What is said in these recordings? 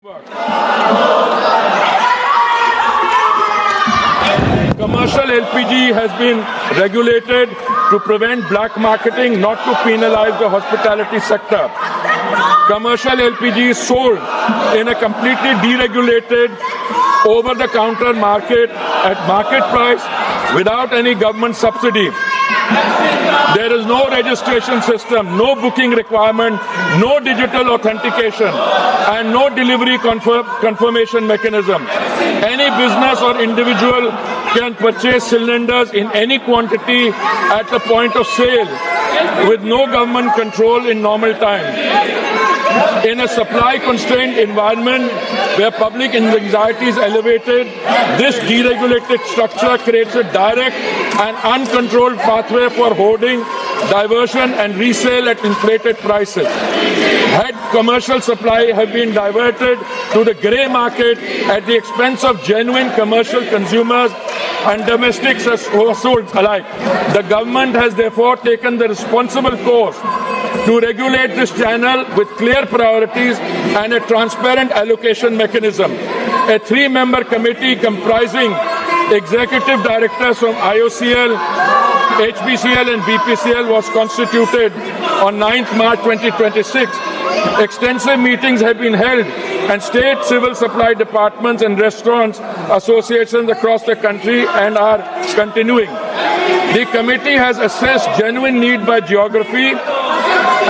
Commercial LPG has been regulated to prevent black marketing, not to penalize the hospitality sector. Commercial LPG is sold in a completely deregulated, over-the-counter market at market price without any government subsidy. There is no registration system, no booking requirement, no digital authentication, and no delivery confirmation mechanism. Any business or individual can purchase cylinders in any quantity at the point of sale with no government control in normal time. In a supply-constrained environment where public anxiety is elevated, this deregulated structure creates a direct and uncontrolled pathway for hoarding, diversion and resale at inflated prices. Had commercial supply have been diverted to the grey market at the expense of genuine commercial consumers and domestic households alike, the government has therefore taken the responsible course to regulate this channel with clear priorities and a transparent allocation mechanism. A three-member committee comprising executive directors from IOCL, HPCL and BPCL was constituted on 9th March 2026. Extensive meetings have been held and state civil supply departments and restaurants associations across the country and are continuing. The committee has assessed genuine need by geography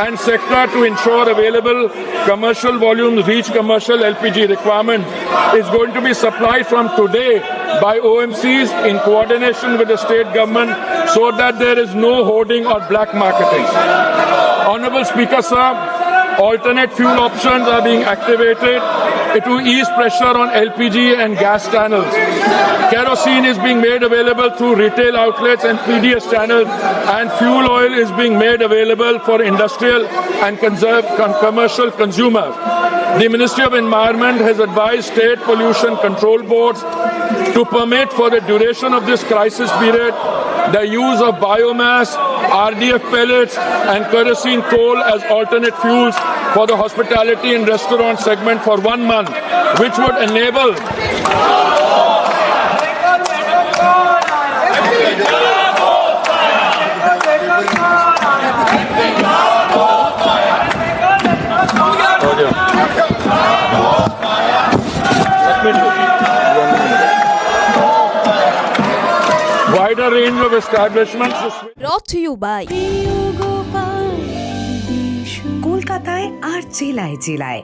and sector to ensure available commercial volumes reach commercial LPG requirement is going to be supplied from today by OMCs in coordination with the state government so that there is no hoarding or black marketing. Honorable Speaker, sir, alternate fuel options are being activated to ease pressure on LPG and gas channels. Kerosene is being made available through retail outlets and PDS channels, and fuel oil is being made available for industrial and commercial consumers. The Ministry of Environment has advised state pollution control boards to permit for the duration of this crisis period the use of biomass, RDF pellets and kerosene coal as alternate fuels for the hospitality and restaurant segment for 1 month, which would enable wider range of establishments. Brought to you by কলকাতায় আর জেলায় জেলায়